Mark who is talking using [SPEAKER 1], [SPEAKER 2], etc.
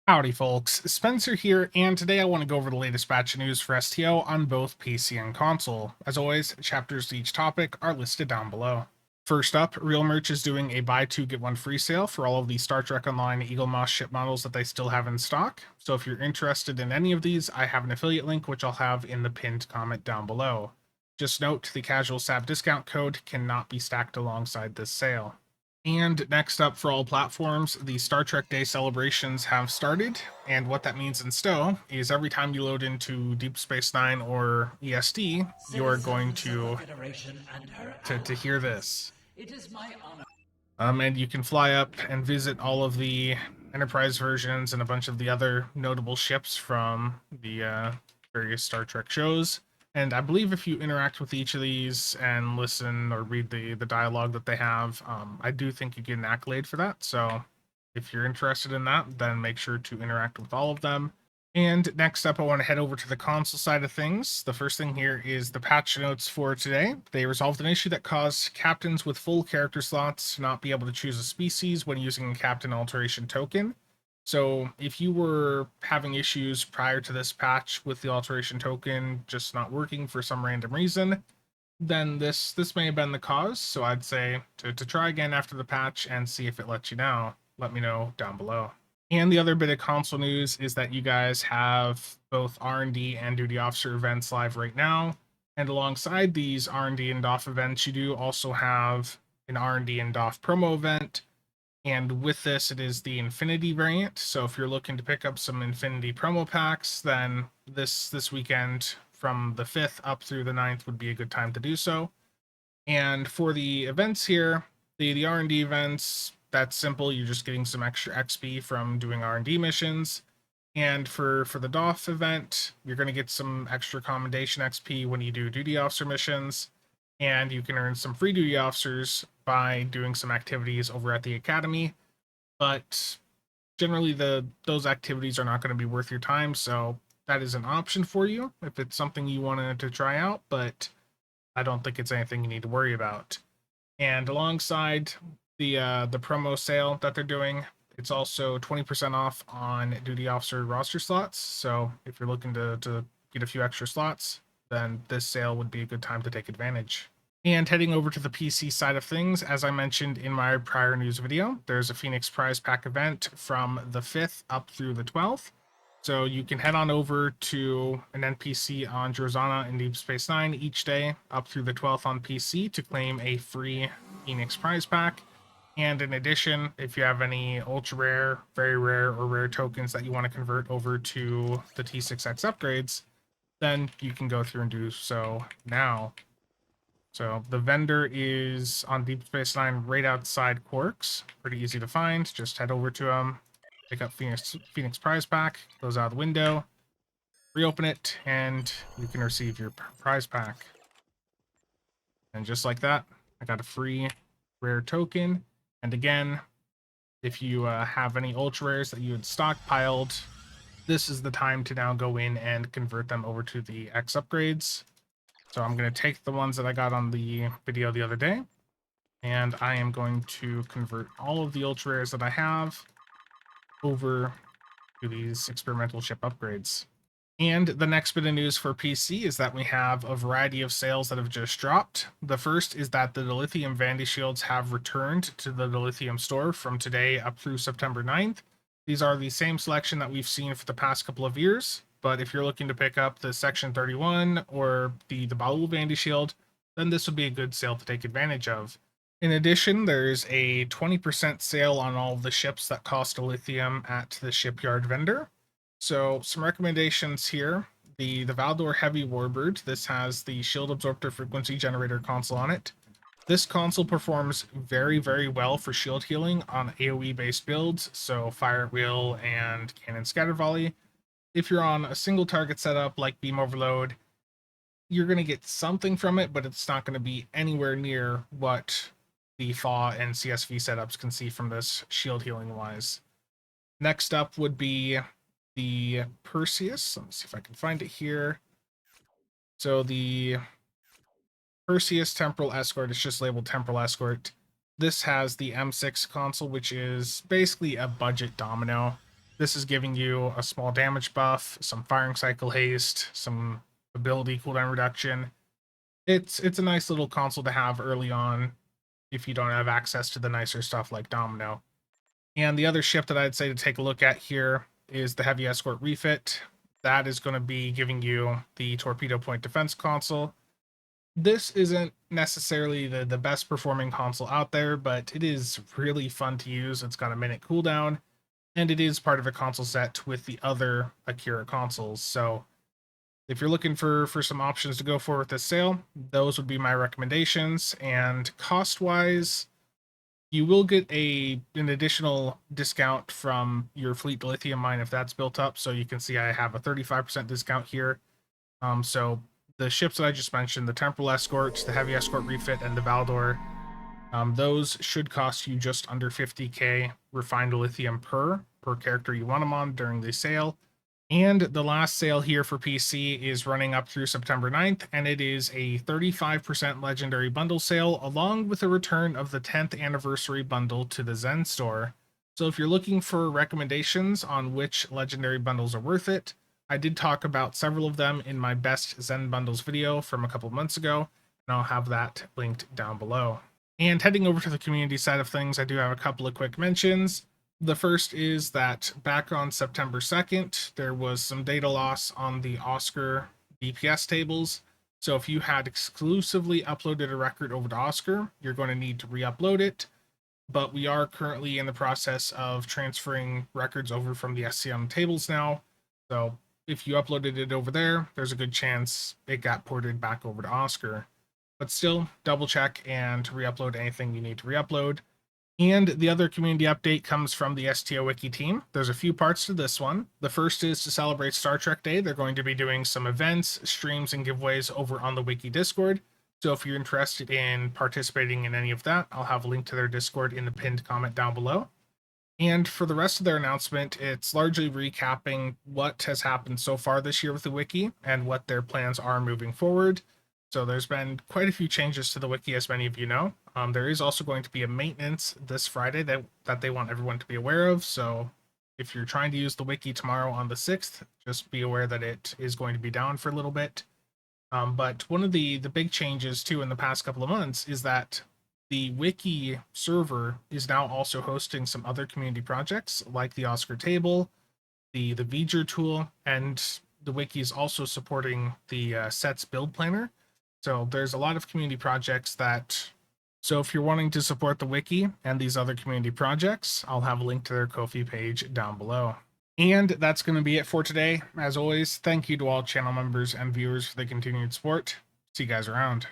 [SPEAKER 1] Howdy folks, Spencer here, and today I want to go over the latest batch of news for STO on both PC and console. As always, chapters to each topic are listed down below. First up, Real Merch is doing a buy two get one free sale for all of the Star Trek Online Eagle Moss ship models that they still have in stock. So if you're interested in any of these, I have an affiliate link which I'll have in the pinned comment down below. Just note, the CasualSAB discount code cannot be stacked alongside this sale. And next up, for all platforms, the Star Trek Day celebrations have started, and what that means in STO is every time you load into Deep Space Nine or ESD, you're going to hear this.
[SPEAKER 2] It is my honor.
[SPEAKER 1] And you can fly up and visit all of the Enterprise versions and a bunch of the other notable ships from the various Star Trek shows. And I believe if you interact with each of these and listen or read the dialogue that they have, I do think you get an accolade for that. So if you're interested in that, then make sure to interact with all of them. And next up, I want to head over to the console side of things. The first thing here is the patch notes for today. They resolved an issue that caused captains with full character slots to not be able to choose a species when using a captain alteration token. So if you were having issues prior to this patch with the alteration token just not working for some random reason, then this may have been the cause. So I'd say to try again after the patch and see if it lets you know. Let me know down below. And the other bit of console news is that you guys have both R&D and duty officer events live right now. And alongside these R&D and Doff events, you do also have an R&D and Doff promo event. And with this, it is the Infinity variant. So if you're looking to pick up some Infinity promo packs, then this weekend from the 5th up through the 9th would be a good time to do so. And for the events here, the R&D events, that's simple. You're just getting some extra XP from doing R&D missions. And for the Doff event, you're going to get some extra commendation XP when you do duty officer missions. And you can earn some free duty officers by doing some activities over at the academy. But generally, those activities are not going to be worth your time. So that is an option for you if it's something you wanted to try out. But I don't think it's anything you need to worry about. And alongside the promo sale that they're doing, it's also 20% off on duty officer roster slots. So if you're looking to get a few extra slots, then this sale would be a good time to take advantage. And heading over to the PC side of things, as I mentioned in my prior news video, there's a Phoenix Prize Pack event from the 5th up through the 12th. So you can head on over to an NPC on Drozana in Deep Space Nine each day up through the 12th on PC to claim a free Phoenix Prize Pack. And in addition, if you have any ultra rare, very rare, or rare tokens that you want to convert over to the T6X upgrades, then you can go through and do so now. So the vendor is on Deep Space Nine right outside Quarks. Pretty easy to find. Just head over to them, pick up Phoenix Prize Pack, close out the window, reopen it, and you can receive your prize pack. And just like that, I got a free rare token. And again, if you have any ultra rares that you had stockpiled, this is the time to now go in and convert them over to the X upgrades. So I'm going to take the ones that I got on the video the other day, and I am going to convert all of the ultra rares that I have over to these experimental ship upgrades. And the next bit of news for PC is that we have a variety of sales that have just dropped. The first is that the Dil Vanity Shields have returned to the Dil store from today up through September 9th. These are the same selection that we've seen for the past couple of years, but if you're looking to pick up the Section 31 or the Baul Vanity Shield, then this would be a good sale to take advantage of. In addition, there's a 20% sale on all of the ships that cost a lithium at the shipyard vendor. So some recommendations here. The Valdor Heavy Warbird, this has the Shield Absorptor Frequency Generator console on it. This console performs very, very well for shield healing on AoE-based builds, so Fire at Will and Cannon Scatter Volley. If you're on a single target setup like Beam Overload, you're going to get something from it, but it's not going to be anywhere near what the FAW and CSV setups can see from this shield healing wise. Next up would be the Perseus. Let me see if I can find it here. So the Perseus Temporal Escort is just labeled Temporal Escort. This has the M6 console, which is basically a budget domino. This is giving you a small damage buff, some firing cycle haste, some ability cooldown reduction. It's a nice little console to have early on if you don't have access to the nicer stuff like Domino. And the other ship that I'd say to take a look at here is the Heavy Escort Refit. That is going to be giving you the Torpedo Point Defense console. This isn't necessarily the best performing console out there, but it is really fun to use. It's got a minute cooldown, and it is part of a console set with the other Akira consoles. So if you're looking for some options to go for with this sale, those would be my recommendations. And cost-wise, you will get an additional discount from your fleet lithium mine if that's built up. So you can see I have a 35% discount here. So the ships that I just mentioned, the Temporal Escort, the Heavy Escort Refit, and the Valdor, those should cost you just under 50k refined lithium per character you want them on during the sale. And the last sale here for PC is running up through September 9th, and it is a 35% legendary bundle sale, along with a return of the 10th anniversary bundle to the Zen store. So if you're looking for recommendations on which legendary bundles are worth it, I did talk about several of them in my best Zen bundles video from a couple months ago, and I'll have that linked down below. And heading over to the community side of things, I do have a couple of quick mentions. The first is that back on September 2nd, there was some data loss on the OSCR DPS tables. So if you had exclusively uploaded a record over to OSCR, you're going to need to re-upload it. But we are currently in the process of transferring records over from the SCM tables now. So if you uploaded it over there, there's a good chance it got ported back over to OSCR. But still, double check and re-upload anything you need to re-upload. And the other community update comes from the STO Wiki team. There's a few parts to this one. The first is to celebrate Star Trek Day. They're going to be doing some events, streams, and giveaways over on the Wiki Discord. So if you're interested in participating in any of that, I'll have a link to their Discord in the pinned comment down below. And for the rest of their announcement, it's largely recapping what has happened so far this year with the Wiki and what their plans are moving forward. So there's been quite a few changes to the Wiki, as many of you know. There is also going to be a maintenance this Friday that they want everyone to be aware of. So if you're trying to use the Wiki tomorrow on the 6th, just be aware that it is going to be down for a little bit. But one of the big changes, too, in the past couple of months is that the Wiki server is now also hosting some other community projects, like the OSCR table, the V'ger tool, and the Wiki is also supporting the sets build planner. So there's a lot of community projects that... So if you're wanting to support the Wiki and these other community projects, I'll have a link to their Ko-fi page down below. And that's going to be it for today. As always, thank you to all channel members and viewers for the continued support. See you guys around.